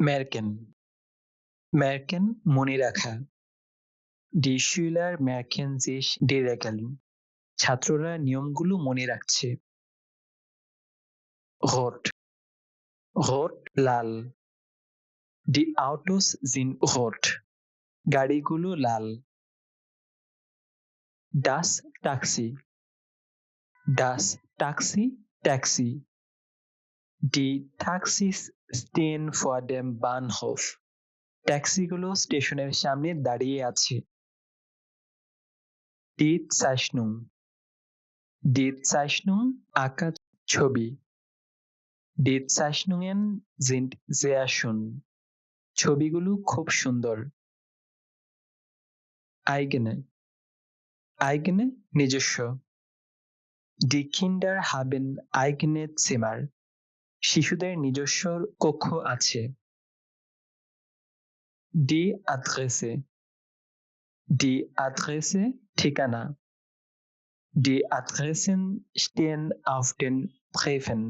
ম্যারকেন, ম্যারকেন মনে রাখা। ডি শিউলার ম্যারকেন জিস ডি রেগেল। ছাত্ররা নিয়মগুলো মনে রাখছে। রোট, রোট লাল। ডি আউটোস জিন রোট। গাড়িগুলো লাল। ডাস ট্যাক্সি, ডাস ট্যাক্সি ট্যাক্সি। ডি ট্যাক্সিস স্টেন ফর দেম বানহোফ। ট্যাক্সিগুলো স্টেশনের সামনে দাঁড়িয়ে আছে। ডি চাইশনুং, ডি চাইশনুং আঁকা ছবি। ডি চাইশনুঙেন জিন্ট sehr schön। ছবিগুলো খুব সুন্দর। আইগেনে, আইগেনে নিজস্ব। ডি কিন্ডার হাবেন আইগেনে জিমার। শিশুদের নিজস্ব কক্ষ আছে। ডি আদ্রেসে, ডি আদ্রেসে ঠিকানা। ডি আদ্রেসেন স্টেন auf den Briefen।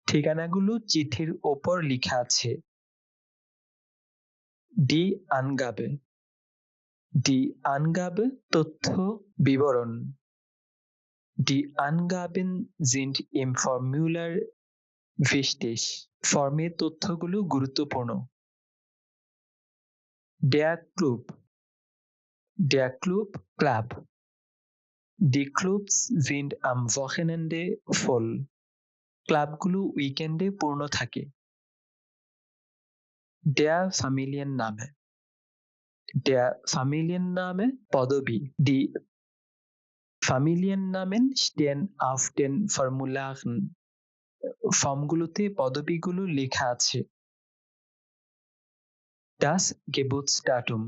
ঠিকানাগুলো চিঠির ওপর লেখা আছে। ডি আনগাবে, ডি আনগাবে তথ্য বিবরণ। Die Angaben sind im Formular wichtig। ফর্মে তথ্যগুলো গুরুত্বপূর্ণ। Der Club, der Club club. Die Clubs sind am Wochenende voll। ক্লাবগুলো উইকেন্ডে পূর্ণ থাকে। Der Familienname, der Familienname পদবী। Die Familiennamen stehen auf den Formularen। ফর্মগুলোতে পদবীগুলো লেখা আছে। Das Geburtsdatum,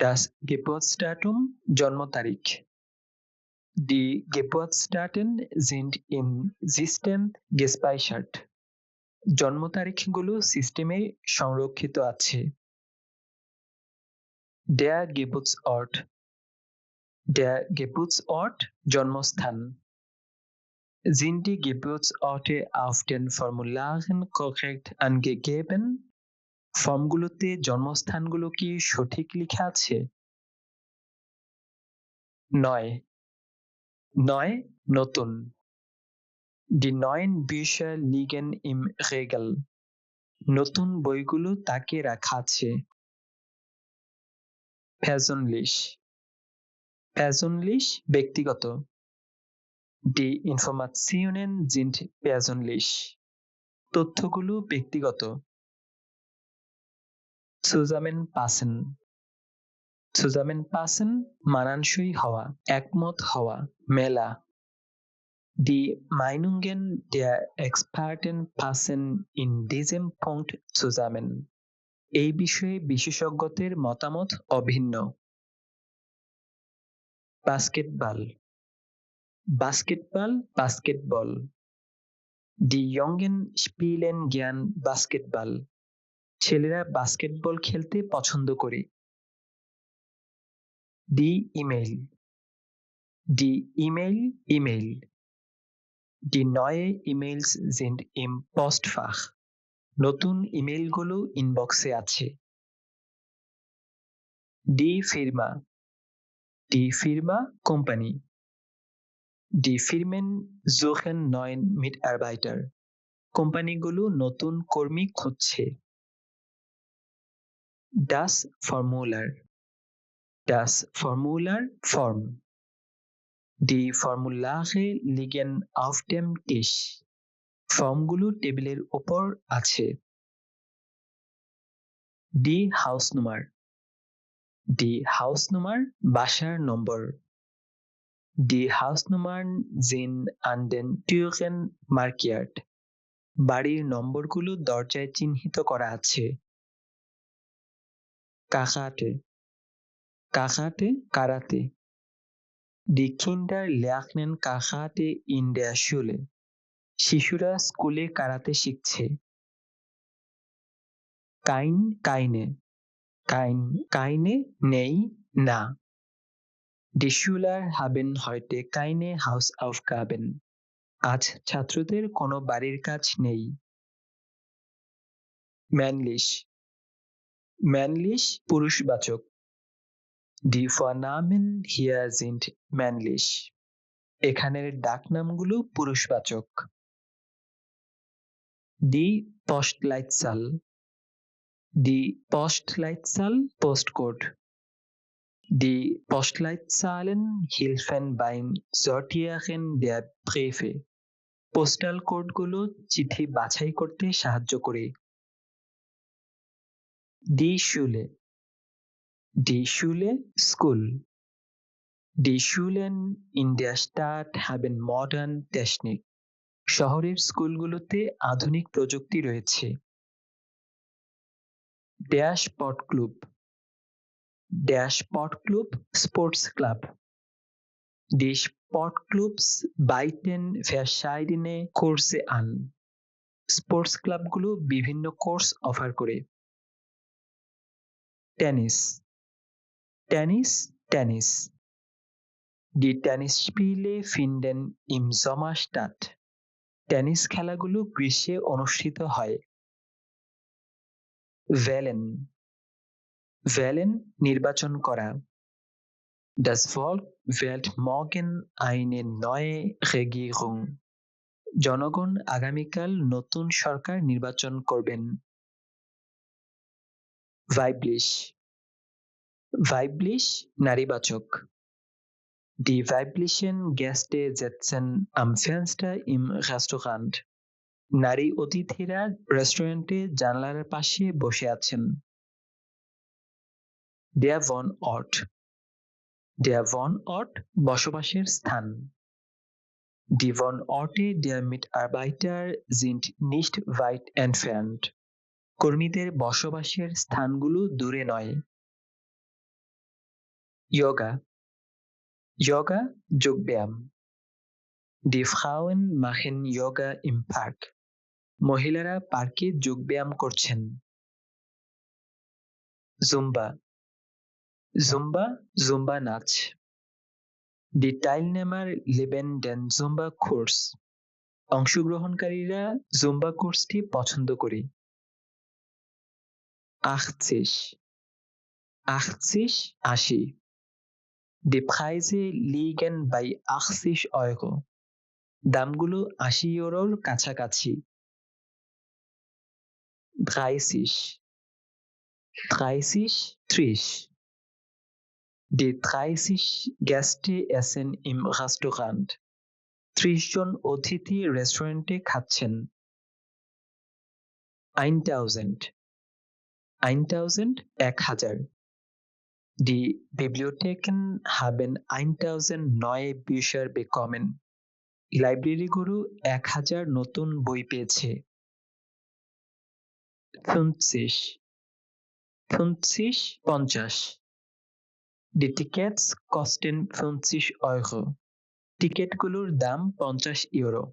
das Geburtsdatum জন্ম তারিখ। Die Geburtsdaten sind im System gespeichert। জন্ম তারিখগুলো সিস্টেমে সংরক্ষিত আছে। Der Geburtsort, der Geburtsort জন্মস্থান। Sind die Geburtsorte auf den Formularen korrekt angegeben? ফর্মগুলোতে জন্মস্থানগুলো কি সঠিক লেখা আছে? নয়, নয় নতুন। Die neuen Bücher liegen im Regal। নতুন বইগুলো তাকে রাখা আছে। Persönlich, persönlich ব্যক্তিগত। Die Informationen sind persönlich। তথ্যগুলো ব্যক্তিগত। Zusammenpassen, zusammenpassen মানানসই হওয়া, একমত হওয়া, মেলা। Die Meinungen der Experten passen in diesem Punkt zusammen। এই বিষয়ে বিশেষজ্ঞদের মতামত অভিন্ন। Basketball, basketball basketball. Die Jungen spielen gern Basketball। ছেলেরা বাস্কেটবল খেলতে পছন্দ করে। Die E-Mail, die E-Mail email. Die neue E-Mails sind im Postfach। নতুন ইমেইলগুলো ইনবক্সে আছে। Die Firma, die Firma company. Die Firmen suchen neuen Mitarbeiter। কোম্পানিগুলো নতুন কর্মী খুঁজছে। Das Formular, das Formular form. Die Formulare liegen auf dem Tisch। ফর্মগুলো টেবিলের উপর আছে। Die Hausnummer, die Hausnummer বাসার নম্বর। Die Hausnummern sind an den Türen markiert। বাড়ির নম্বরগুলো দরজায় চিহ্নিত করা আছে। Karate, Karate karate. Die Kinder lernen Karate in der Schule। শিশুরা স্কুলে কারাতে শিখছে। Kein, keine, kein, keine নেই, না। Die Schüler haben heute keine Hausaufgaben। আজ ছাত্রদের কোনো বাড়ির কাজ নেই। männlich. Männlich পুরুষবাচক। Die Vornamen hier sind männlich. এখানের ডাকনামগুলো পুরুষবাচক। Die Postleitzahl. Die Postleitzahl Postcode. Die Postleitzahlen helfen beim Sortieren der Briefe. Postal কোডগুলো চিঠি বাছাই করতে সাহায্য করে। Die Schule. Die Schule School. Die Schulen in der Stadt haben modern Technik. শহরের স্কুলগুলোতে আধুনিক প্রযুক্তি রয়েছে। Der Sportclub. Der Sportclub Sports Club. Die Sportclubs bieten verschiedene Kurse an. Sports ক্লাবগুলো বিভিন্ন কোর্স অফার করে। Tennis. Tennis, Tennis. Die Tennisspiele finden im Sommer statt. Tennis খেলাগুলো গ্রীষ্মে অনুষ্ঠিত হয়। Wählen. Wählen নির্বাচন করা। Das Volk wählt morgen eine neue Regierung. জনগণ আগামীকাল নতুন সরকার নির্বাচন করবেন। Weiblich. Weiblich নারীবাচক। Die weiblichen Gäste sitzen am Fenster im Restaurant. নারী অতিথিরা রেস্টুরেন্টে জানালার পাশে বসে আছেন। Der Wohnort. Der Wohnort বসবাসের স্থান। Die Wohnorte der Mitarbeiter sind nicht weit entfernt. কর্মীদের বসবাসের স্থানগুলো দূরে নয়। Yoga. Yoga যোগব্যায়াম। Die Frauen machen Yoga im Park. মহিলারা পার্কে যোগব্যায়াম করছেন। Zumba. Zumba জুম্বা নাচ। Die Teilnehmer lieben den Zumba-Kurs. অংশগ্রহণকারীরা জুম্বা কোর্সটি পছন্দ করে। 80. 80 Die Preise liegen bei 80 Euro. দামগুলো 80 ইউরোর কাছাকাছি। 30. 30 Die 30 Gäste essen im Restaurant. 30 জন অতিথি রেস্টুরেন্টে খাচ্ছেন। 1000. 1000 Die Bibliotheken haben 1000 neue Bücher bekommen. লাইব্রেরিগুলো 1000 নতুন বই পেয়েছে। 50. Die Tickets kosten 50 Euro. টিকিটগুলোর দাম 50 euro.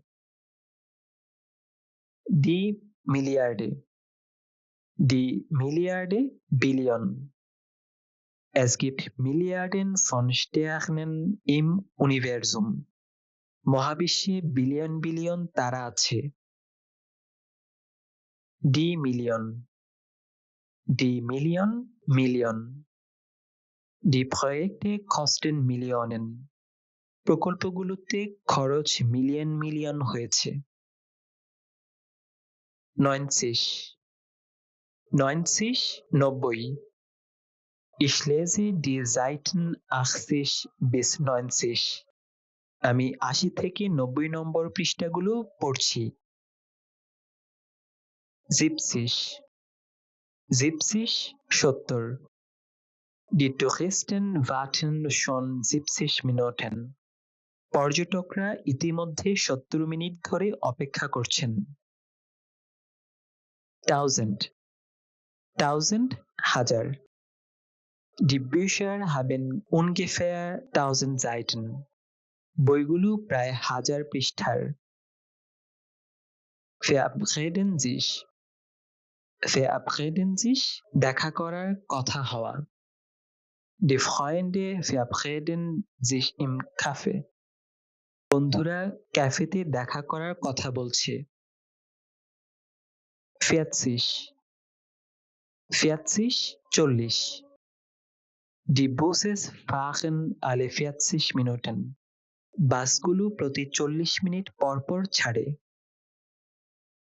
Die Milliarde. Die Milliarde Billion. Es gibt Milliarden von Sternen im Universum. মহাবিশ্বে বিলিয়ন বিলিয়ন তারা আছে। Die Million. Die Million Million. Die Projekte kosten Millionen. প্রকল্পগুলোতে খরচ million million হয়েছে। 90. Ich lese die Seiten 80 bis 90. আমি 80 থেকে 90 নম্বর পৃষ্ঠাগুলো পড়ছি। 70. Die Touristen warten schon 70 Minuten. পর্যটকরা ইতিমধ্যে 70 মিনিট ধরে অপেক্ষা করছেন। 1000 হাজার। Die Bücher haben ungefähr 1000 Seiten. বইগুলো প্রায় 1000 পৃষ্ঠার। Verabreden sich দেখা করার কথা হওয়া। Die Freunde verabreden sich im Café. বন্ধুরা ক্যাফেতে দেখা করার কথা বলছে। 40. 40 40. Die Buses fahren alle 40 Minuten. বাসগুলো প্রতি 40 মিনিট পর পর ছাড়ে।